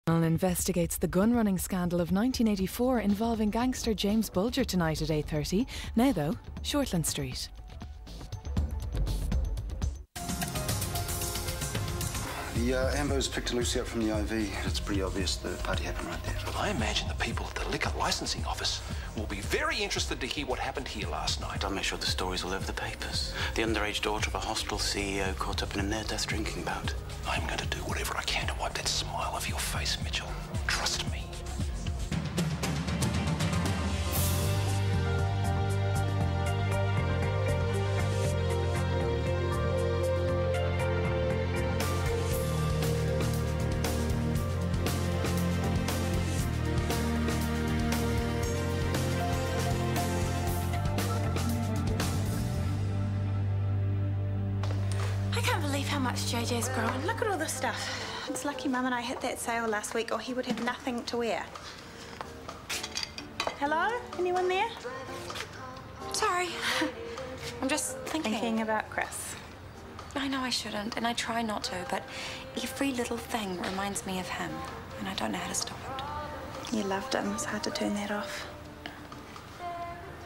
Investigates the gun-running scandal of 1984 involving gangster James Bulger tonight at 8:30. Now though, Shortland Street. The Ambos picked a Lucy up from the IV. It's pretty obvious the party happened right there. Well, I imagine the people at the liquor licensing office will be very interested to hear what happened here last night. I'll make sure the story's all over the papers. The underage daughter of a hospital CEO caught up in a near-death drinking bout. I'm going to do whatever I can to wipe that smile off your face, Mitchell. Trust me. How much JJ's grown. Look at all this stuff. It's lucky Mum and I hit that sale last week or he would have nothing to wear. Hello? Anyone there? Sorry. I'm just Thinking about Chris. I know I shouldn't, and I try not to, but every little thing reminds me of him, and I don't know how to stop it. You loved him. It's hard to turn that off.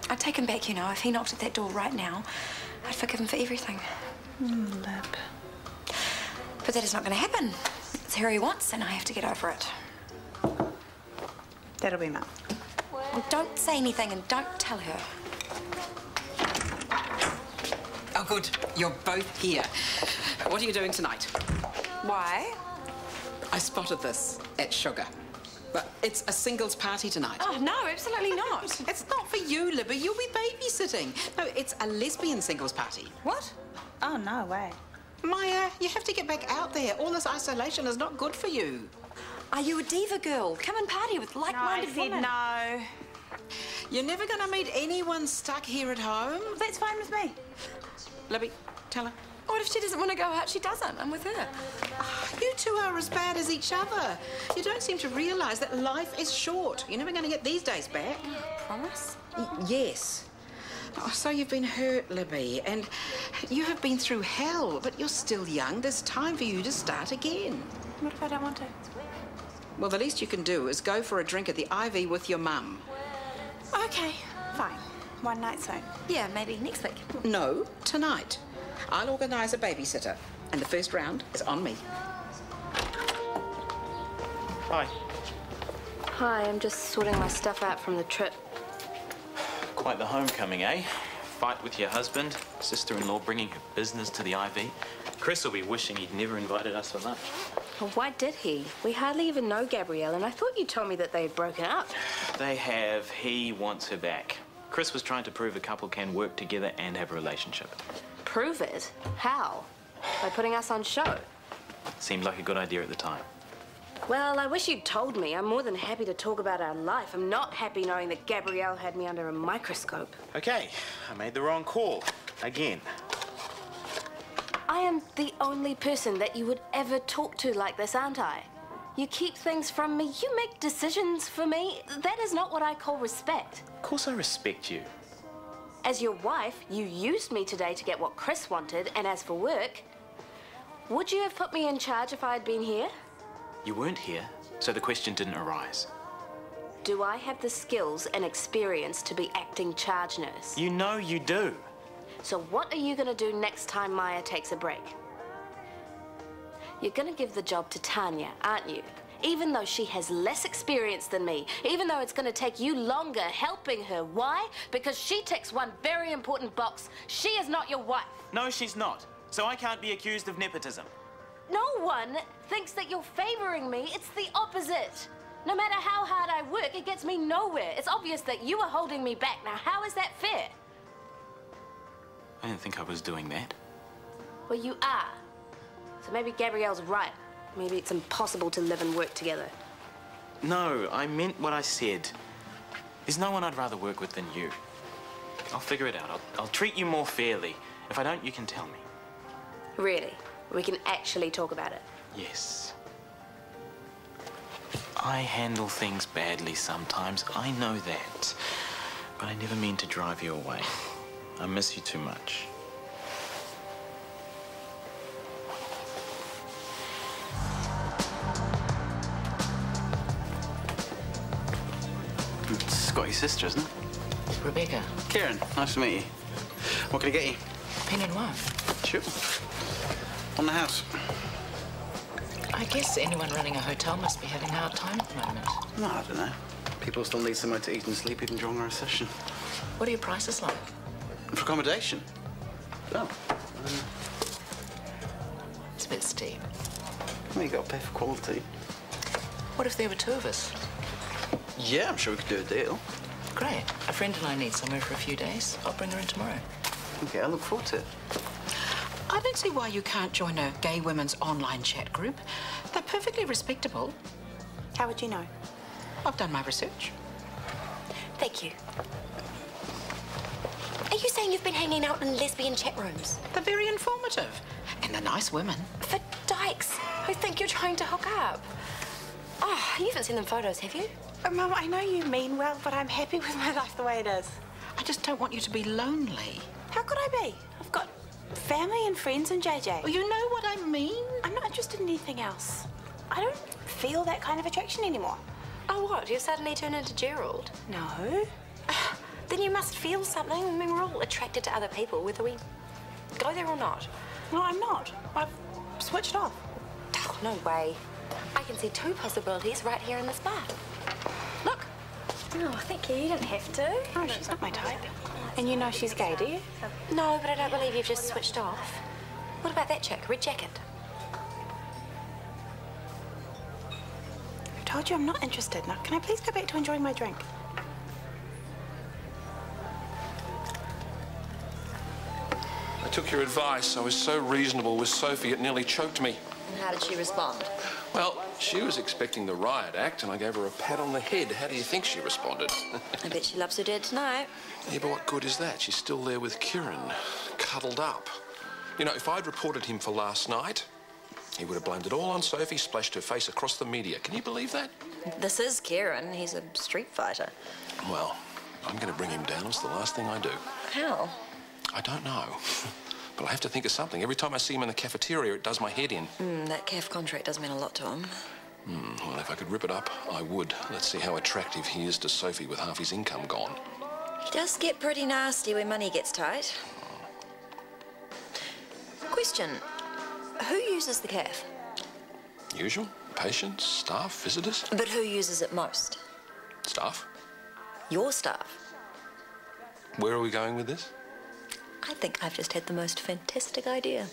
I'd take him back, you know. If he knocked at that door right now, I'd forgive him for everything. Lib. But that is not going to happen. It's who he wants, and I have to get over it. That'll be Mum. Well, don't say anything and don't tell her. Oh, good. You're both here. What are you doing tonight? Why? I spotted this at Sugar. But it's a singles party tonight. Oh, no, absolutely not. It's not for you, Libby. You'll be babysitting. No, it's a lesbian singles party. What? Oh, no way. Maya, you have to get back out there. All this isolation is not good for you. Are you a diva girl? Come and party with like-minded women. No. You're never going to meet anyone stuck here at home. That's fine with me. Libby, tell her. What if she doesn't want to go out? She doesn't. I'm with her. You two are as bad as each other. You don't seem to realise that life is short. You're never going to get these days back. Promise? Yes. Oh, so you've been hurt, Libby, and you have been through hell, but you're still young. There's time for you to start again. What if I don't want to? Well, the least you can do is go for a drink at the Ivy with your mum. Okay, fine. One night soon. Yeah, maybe next week. No, tonight. I'll organise a babysitter, and the first round is on me. Hi. Hi, I'm just sorting my stuff out from the trip. Quite the homecoming, eh? Fight with your husband, sister-in-law bringing her business to the IV. Chris will be wishing he'd never invited us for lunch. Well, why did he? We hardly even know Gabrielle, and I thought you told me that they had broken up. They have. He wants her back. Chris was trying to prove a couple can work together and have a relationship. Prove it? How? By putting us on show? Seemed like a good idea at the time. Well, I wish you'd told me. I'm more than happy to talk about our life. I'm not happy knowing that Gabrielle had me under a microscope. Okay, I made the wrong call. Again. I am the only person that you would ever talk to like this, aren't I? You keep things from me. You make decisions for me. That is not what I call respect. Of course I respect you. As your wife, you used me today to get what Chris wanted, and as for work, would you have put me in charge if I had been here? You weren't here, so the question didn't arise. Do I have the skills and experience to be acting charge nurse? You know you do. So what are you going to do next time Maya takes a break? You're going to give the job to Tanya, aren't you? Even though she has less experience than me, even though it's going to take you longer helping her. Why? Because she ticks one very important box. She is not your wife. No, she's not. So I can't be accused of nepotism. No one thinks that you're favoring me. It's the opposite. No matter how hard I work, it gets me nowhere. It's obvious that you are holding me back. Now, how is that fair? I didn't think I was doing that. Well, you are. So maybe Gabrielle's right. Maybe it's impossible to live and work together. No, I meant what I said. There's no one I'd rather work with than you. I'll figure it out. I'll treat you more fairly. If I don't, you can tell me. Really? We can actually talk about it. Yes. I handle things badly sometimes. I know that. But I never mean to drive you away. I miss you too much. forgot your sister, isn't it? Rebecca. Kieran, nice to meet you. What can I get you? Pinot Noir. Sure. On the house. I guess anyone running a hotel must be having a hard time at the moment. No, I don't know. People still need somewhere to eat and sleep even during a recession. What are your prices like? For accommodation? Oh. It's a bit steep. Well, you got to pay for quality. What if there were two of us? Yeah, I'm sure we could do a deal. Great. A friend and I need somewhere for a few days. I'll bring her in tomorrow. Okay, I look forward to it. I don't see why you can't join a gay women's online chat group. They're perfectly respectable. How would you know? I've done my research. Thank you. Are you saying you've been hanging out in lesbian chat rooms? They're very informative. And they're nice women. For dykes who think you're trying to hook up. Oh, you haven't seen them photos, have you? Oh, Mum, I know you mean well, but I'm happy with my life the way it is. I just don't want you to be lonely. How could I be? I've got family and friends in JJ. Well, you know what I mean? I'm not interested in anything else. I don't feel that kind of attraction anymore. Oh, what? You've suddenly turned into Gerald? No. Then you must feel something. I mean, we're all attracted to other people, whether we go there or not. No, I'm not. I've switched off. Oh, no way. I can see two possibilities right here in this bar. Look. Oh, thank you. You didn't have to. No, she's not my type. And you know she's gay, do you? No, but I don't believe you've just switched off. What about that chick? Red jacket? I told you I'm not interested. Now, can I please go back to enjoying my drink? I took your advice. I was so reasonable with Sophie, it nearly choked me. And how did she respond? Well, she was expecting the riot act, and I gave her a pat on the head. How do you think she responded? I bet she loves her dad tonight. Yeah, but what good is that? She's still there with Kieran, cuddled up. You know, if I'd reported him for last night, he would have blamed it all on Sophie, splashed her face across the media. Can you believe that? This is Kieran. He's a street fighter. Well, I'm going to bring him down. It's the last thing I do. How? I don't know. But I have to think of something. Every time I see him in the cafeteria, it does my head in. That CAF contract does mean a lot to him. Well, if I could rip it up, I would. Let's see how attractive he is to Sophie with half his income gone. He does get pretty nasty when money gets tight. Question. Who uses the CAF? Usual. Patients, staff, visitors. But who uses it most? Staff. Your staff. Where are we going with this? I think I've just had the most fantastic idea.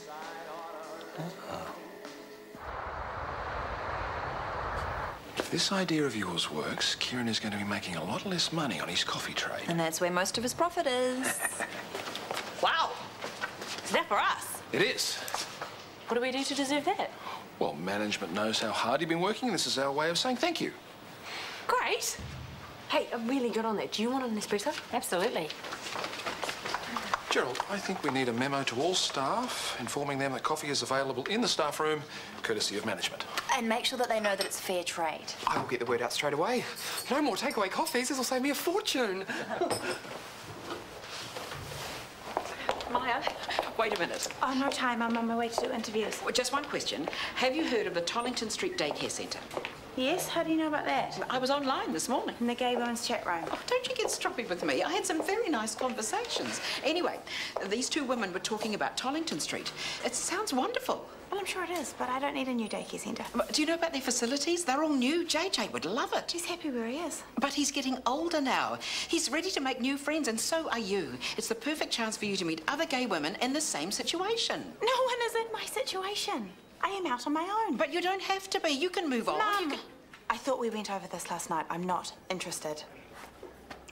If this idea of yours works, Kieran is going to be making a lot less money on his coffee trade. And that's where most of his profit is. Wow. Is that for us? It is. What do we do to deserve that? Well, management knows how hard you've been working, and this is our way of saying thank you. Great. Hey, I'm really good on that. Do you want an espresso? Absolutely. Gerald, I think we need a memo to all staff informing them that coffee is available in the staff room, courtesy of management. And make sure that they know that it's fair trade. I will get the word out straight away. No more takeaway coffees. This will save me a fortune. Maya, wait a minute. Oh, no time. I'm on my way to do interviews. Well, just one question. Have you heard of the Shortland Street Daycare Centre? Yes? How do you know about that? I was online this morning. In the gay women's chat room. Oh, don't you get stroppy with me. I had some very nice conversations. Anyway, these two women were talking about Shortland Street. It sounds wonderful. Well, I'm sure it is, but I don't need a new daycare centre. But do you know about their facilities? They're all new. JJ would love it. He's happy where he is. But he's getting older now. He's ready to make new friends, and so are you. It's the perfect chance for you to meet other gay women in the same situation. No one is in my situation. I am out on my own. But you don't have to be. You can move on. Mum, I thought we went over this last night. I'm not interested.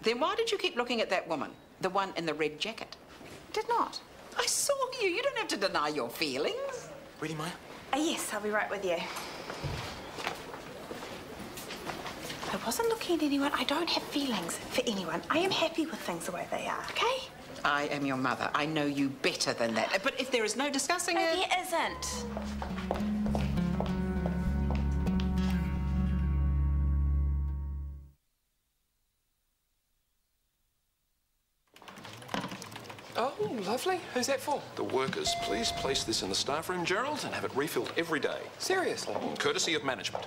Then why did you keep looking at that woman? The one in the red jacket? Did not. I saw you. You don't have to deny your feelings. Ready, Maya? Yes, I'll be right with you. I wasn't looking at anyone. I don't have feelings for anyone. I am happy with things the way they are, okay? I am your mother. I know you better than that. But if there is no discussing it... There isn't. Oh, lovely. Who's that for? The workers. Please place this in the staff room, Gerald, and have it refilled every day. Seriously? Courtesy of management.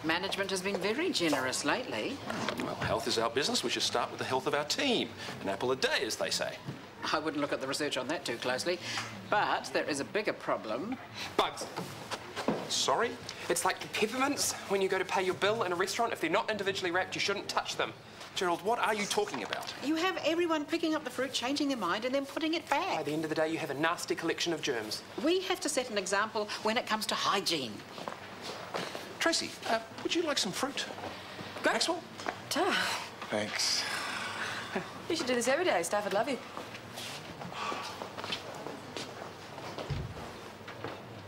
Management has been very generous lately. Well, health is our business. We should start with the health of our team. An apple a day, as they say. I wouldn't look at the research on that too closely, but there is a bigger problem. Bugs. Sorry? It's like peppermints. When you go to pay your bill in a restaurant, if they're not individually wrapped, you shouldn't touch them. Gerald, what are you talking about? You have everyone picking up the fruit, changing their mind, and then putting it By back. the end of the day, you have a nasty collection of germs. We have to set an example when it comes to hygiene. Tracy, would you like some fruit? Great. Maxwell? Thanks. You should do this every day. Staff would love you.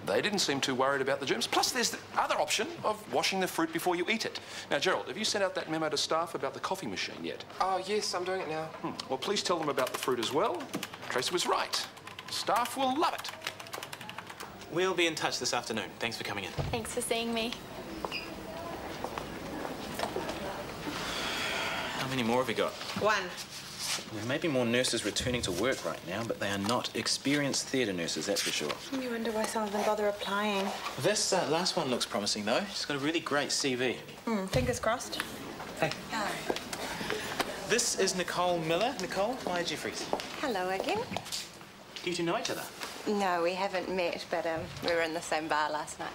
They didn't seem too worried about the germs. Plus, there's the other option of washing the fruit before you eat it. Now, Gerald, have you sent out that memo to staff about the coffee machine yet? Oh, yes, I'm doing it now. Well, please tell them about the fruit as well. Tracy was right. Staff will love it. We'll be in touch this afternoon. Thanks for coming in. Thanks for seeing me. How many more have we got? One. There may be more nurses returning to work right now, but they are not experienced theatre nurses, that's for sure. You wonder why some of them bother applying. This last one looks promising, though. She's got a really great CV. Fingers crossed. Hey. This is Nicole Miller. Nicole, my Jeffries. Hello again. Do you two know each other? No, we haven't met, but we were in the same bar last night.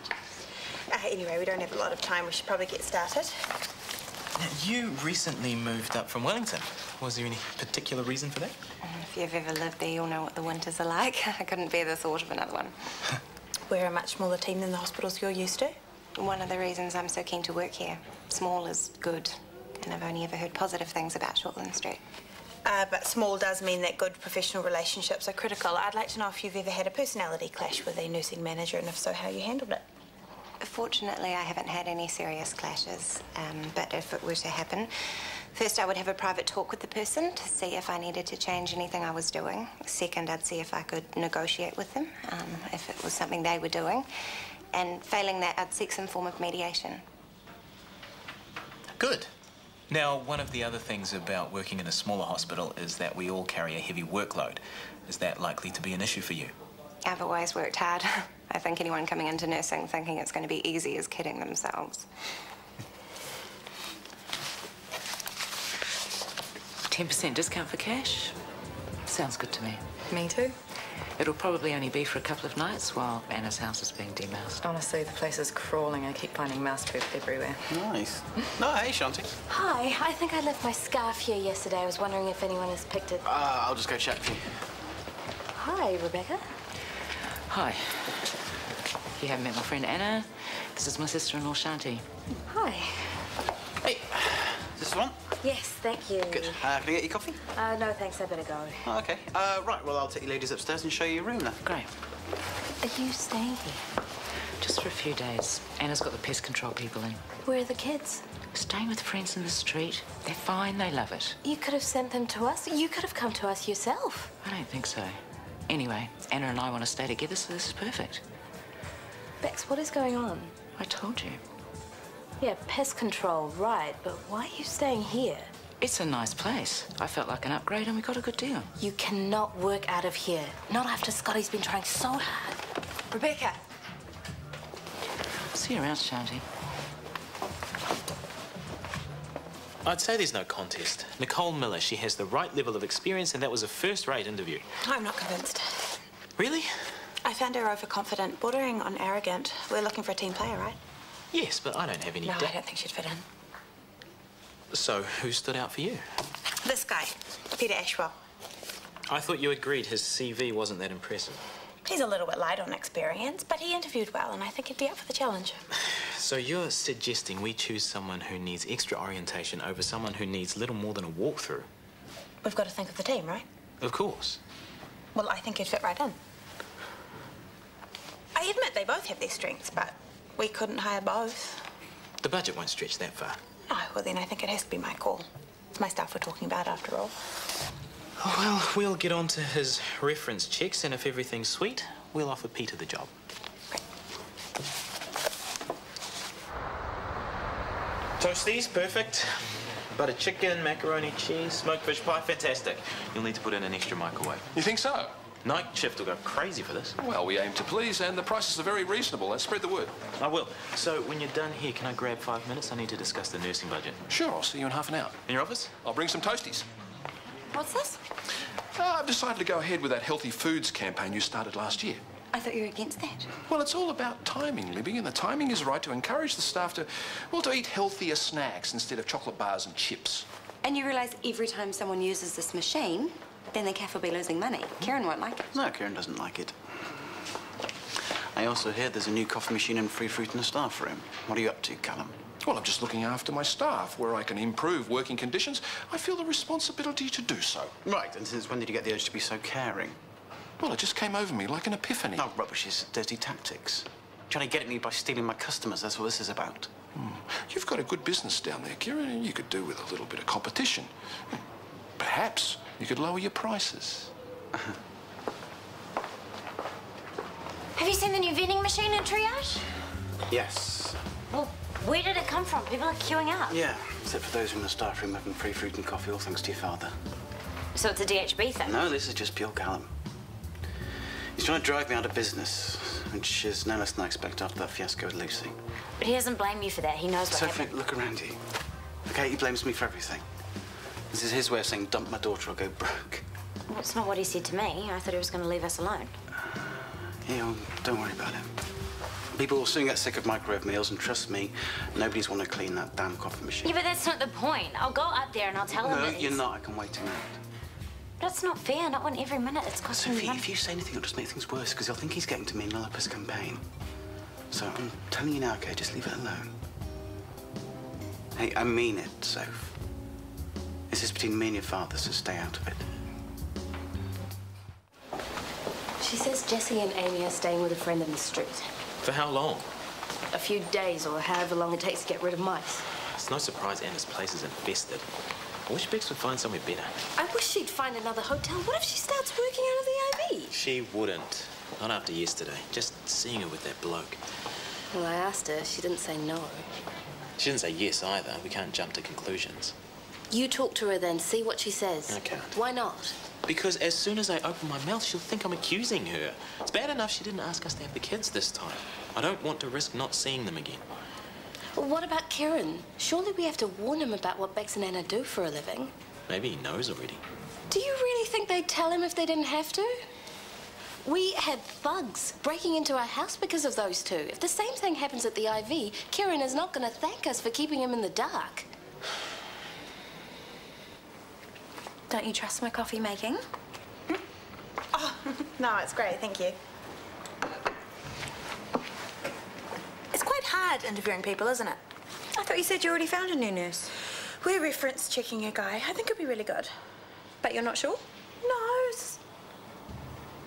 Anyway, we don't have a lot of time. We should probably get started. Now, you recently moved up from Wellington. Was there any particular reason for that? If you've ever lived there, you'll know what the winters are like. I couldn't bear the thought of another one. We're a much smaller team than the hospitals you're used to. One of the reasons I'm so keen to work here. Small is good, and I've only ever heard positive things about Shortland Street. But small does mean that good professional relationships are critical. I'd like to know if you've ever had a personality clash with a nursing manager, and if so, how you handled it. Fortunately, I haven't had any serious clashes, but if it were to happen, first I would have a private talk with the person to see if I needed to change anything I was doing. Second, I'd see if I could negotiate with them, if it was something they were doing. And failing that, I'd seek some form of mediation. Good. Now, one of the other things about working in a smaller hospital is that we all carry a heavy workload. Is that likely to be an issue for you? I've always worked hard. I think anyone coming into nursing thinking it's going to be easy is kidding themselves. 10% discount for cash? Sounds good to me. Me too. It'll probably only be for a couple of nights while Anna's house is being demoused. Honestly, the place is crawling. I keep finding mouse poop everywhere. Nice. No, hey, Shanti. Hi, I think I left my scarf here yesterday. I was wondering if anyone has picked it. I'll just go check for you. Hi, Rebecca. Hi. You haven't met my friend Anna. This is my sister-in-law, Shanti. Hi. Hey, is this the one? Yes, thank you. Good. Can I get you coffee? No, thanks. I better go. Oh, okay. Right, well, I'll take you ladies upstairs and show you your room then. Great. Are you staying here? Just for a few days. Anna's got the pest control people in. Where are the kids? Staying with friends in the street. They're fine. They love it. You could have sent them to us. You could have come to us yourself. I don't think so. Anyway, Anna and I want to stay together, so this is perfect. Bex, what is going on? I told you. Yeah, pest control, right. But why are you staying here? It's a nice place. I felt like an upgrade and we got a good deal. You cannot work out of here. Not after Scotty's been trying so hard. Rebecca! See you around, Shanti. I'd say there's no contest. Nicole Miller, she has the right level of experience, and that was a first-rate interview. I'm not convinced. Really? I found her overconfident, bordering on arrogant. We're looking for a team player, right? Yes, but I don't have any No, doubt. I don't think she'd fit in. So, who stood out for you? This guy, Peter Ashwell. I thought you agreed his CV wasn't that impressive. He's a little bit light on experience, but he interviewed well, and I think he'd be up for the challenge. So you're suggesting we choose someone who needs extra orientation over someone who needs little more than a walkthrough? We've got to think of the team, right? Of course. Well, I think he'd fit right in. I admit they both have their strengths, but we couldn't hire both. The budget won't stretch that far. Oh, well, then I think it has to be my call. It's my staff we're talking about, after all. Oh, well, we'll get on to his reference checks, and if everything's sweet, we'll offer Peter the job. Toasties, perfect. Butter chicken, macaroni, cheese, smoked fish pie, fantastic. You'll need to put in an extra microwave. You think so? Night shift will go crazy for this. Well, we aim to please, and the prices are very reasonable. Let's spread the word. I will. So, when you're done here, can I grab 5 minutes? I need to discuss the nursing budget. Sure, I'll see you in half an hour. In your office? I'll bring some toasties. What's this? I've decided to go ahead with that healthy foods campaign you started last year. I thought you were against that. Well, it's all about timing, Libby, and the timing is right to encourage the staff to, well, to eat healthier snacks instead of chocolate bars and chips. And you realise every time someone uses this machine, then the cafe will be losing money. Kieran won't like it. No, Kieran doesn't like it. I also hear there's a new coffee machine and free fruit in the staff room. What are you up to, Callum? Well, I'm just looking after my staff. Where I can improve working conditions, I feel the responsibility to do so. Right, and since when did you get the urge to be so caring? Well, it just came over me like an epiphany. Oh, rubbish is dirty tactics. Trying to get at me by stealing my customers, that's what this is about. You've got a good business down there, Kieran, and you could do with a little bit of competition. Perhaps you could lower your prices. Have you seen the new vending machine in Triage? Yes. Well, where did it come from? People are queuing up. Yeah, except for those in the staff room having free fruit and coffee, all thanks to your father. So it's a DHB thing? No, this is just pure Callum. He's trying to drive me out of business, which is no less than I expect after that fiasco with Lucy. But he doesn't blame you for that. He knows what Sophie, happened. look around you. Okay, he blames me for everything. This is his way of saying dump my daughter or go broke. Well, it's not what he said to me. I thought he was going to leave us alone. Yeah, well, don't worry about him. People will soon get sick of microwave meals, and trust me, nobody's want to clean that damn coffee machine. Yeah, but that's not the point. I'll go up there and I'll tell him No, that you're not. I can wait a minute. That's not fair. Not when every minute it's costing me Sophie, money. if you say anything, it'll just make things worse, because he'll think he's getting to me in Nullipa's campaign. So I'm telling you now, okay? Just leave it alone. Hey, I mean it, Soph. This is between me and your father, so stay out of it. She says Jessie and Amy are staying with a friend in the street. For how long? A few days or however long it takes to get rid of mice. It's no surprise Anna's place is infested. I wish Bex would find somewhere better. I wish she'd find another hotel. What if she starts working out of the IV? She wouldn't. Not after yesterday. Just seeing her with that bloke. Well, I asked her. She didn't say no. She didn't say yes either. We can't jump to conclusions. You talk to her then. See what she says. I can't. Why not? Because as soon as I open my mouth, she'll think I'm accusing her. It's bad enough she didn't ask us to have the kids this time. I don't want to risk not seeing them again. Well, what about Kieran? Surely we have to warn him about what Bex and Anna do for a living. Maybe he knows already. Do you really think they'd tell him if they didn't have to? We had thugs breaking into our house because of those two. If the same thing happens at the IV, Kieran is not going to thank us for keeping him in the dark. Don't you trust my coffee making? Oh, no, it's great, thank you. It's quite hard interviewing people, isn't it? I thought you said you already found a new nurse. We're reference checking a guy. I think it'll be really good. But you're not sure? No,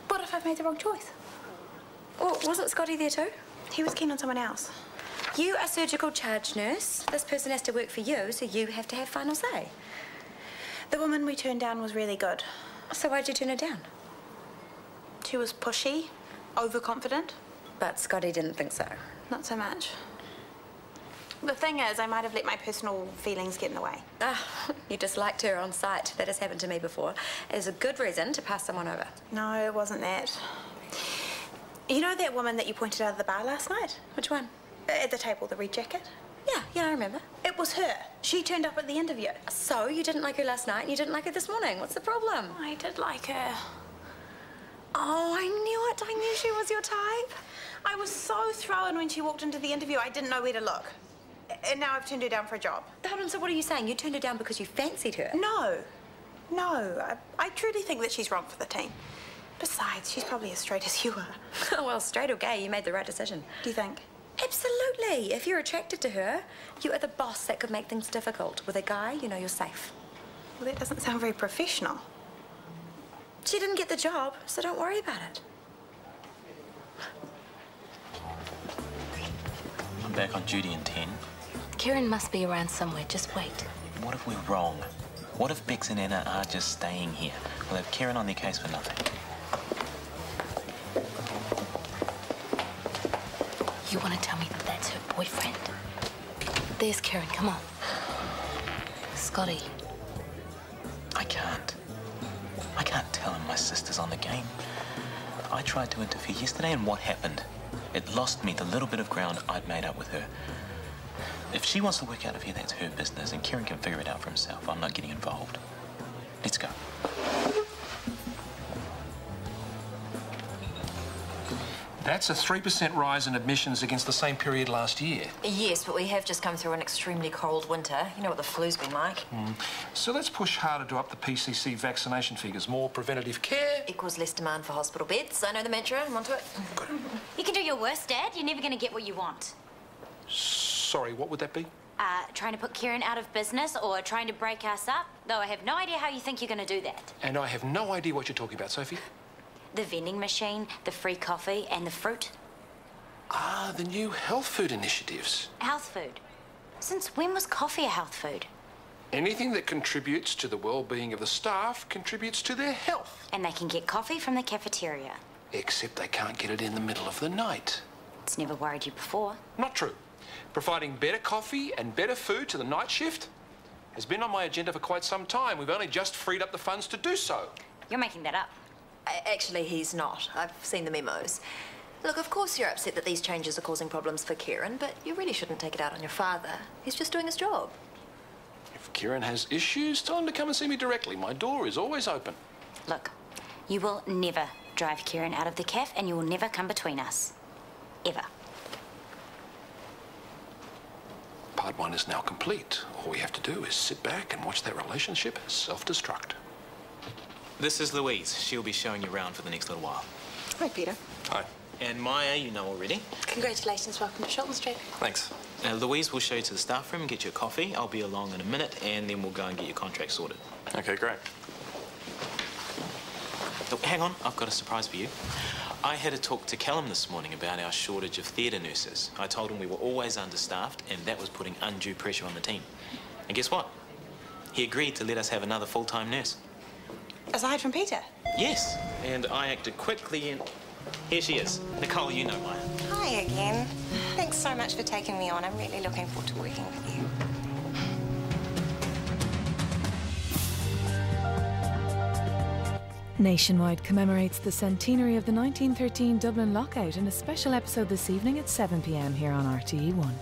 what if I've made the wrong choice? Well, wasn't Scotty there too? He was keen on someone else. You are surgical charge nurse. This person has to work for you, so you have to have final say. The woman we turned down was really good. So why'd you turn her down? She was pushy, overconfident. But Scotty didn't think so. Not so much. The thing is, I might have let my personal feelings get in the way. You disliked her on sight. That has happened to me before. It is a good reason to pass someone over. No, it wasn't that. You know that woman that you pointed out of the bar last night? Which one? At the table, the red jacket? Yeah, I remember. It was her. She turned up at the interview. So, you didn't like her last night and you didn't like her this morning. What's the problem? I did like her. Oh, I knew it. I knew she was your type. I was so thrown when she walked into the interview, I didn't know where to look. And now I've turned her down for a job. Hold on, so what are you saying? You turned her down because you fancied her? No. I truly think that she's wrong for the team. Besides, she's probably as straight as you are. Well, straight or gay, you made the right decision. Do you think? Absolutely. If you're attracted to her, you are the boss that could make things difficult. With a guy, you know you're safe. Well, that doesn't sound very professional. She didn't get the job, so don't worry about it. I'm back on duty in 10. Kieran must be around somewhere. Just wait. What if we're wrong? What if Bex and Anna are just staying here? We'll have Kieran on their case for nothing. You want to tell me that that's her boyfriend? There's Kieran. Come on. Scotty. I can't tell him my sister's on the game. I tried to interfere yesterday, and what happened? It lost me the little bit of ground I'd made up with her. If she wants to work out of here, that's her business, and Kieran can figure it out for himself. I'm not getting involved. Let's go. That's a 3% rise in admissions against the same period last year. Yes, but we have just come through an extremely cold winter. You know what the flu's been like. So let's push harder to up the PCC vaccination figures. More preventative care equals less demand for hospital beds. I know the mantra. I'm onto it. You can do your worst, Dad. You're never going to get what you want. Sorry, what would that be? Trying to put Kieran out of business or trying to break us up, though I have no idea how you think you're going to do that. And I have no idea what you're talking about, Sophie. The vending machine, the free coffee, and the fruit. Ah, the new health food initiatives. Health food? Since when was coffee a health food? Anything that contributes to the well-being of the staff contributes to their health. And they can get coffee from the cafeteria. Except they can't get it in the middle of the night. It's never worried you before. Not true. Providing better coffee and better food to the night shift has been on my agenda for quite some time. We've only just freed up the funds to do so. You're making that up. Actually, he's not. I've seen the memos. Look, of course you're upset that these changes are causing problems for Kieran, but you really shouldn't take it out on your father. He's just doing his job. If Kieran has issues, tell him to come and see me directly. My door is always open. Look, you will never drive Kieran out of the cafe, and you will never come between us. Ever. Part 1 is now complete. All we have to do is sit back and watch that relationship self-destruct. This is Louise. She'll be showing you around for the next little while. Hi, Peter. Hi. And Maya, you know already. Congratulations. Welcome to Shortland Street. Thanks. Louise will show you to the staff room and get you a coffee. I'll be along in a minute, and then we'll go and get your contract sorted. Okay, great. Oh, hang on. I've got a surprise for you. I had a talk to Callum this morning about our shortage of theatre nurses. I told him we were always understaffed, and that was putting undue pressure on the team. And guess what? He agreed to let us have another full-time nurse. Aside from Peter? Yes, and I acted quickly, and here she is. Nicole, you know Maya. Hi again. Thanks so much for taking me on. I'm really looking forward to working with you. Nationwide commemorates the centenary of the 1913 Dublin lockout in a special episode this evening at 7 p.m. here on RTE1.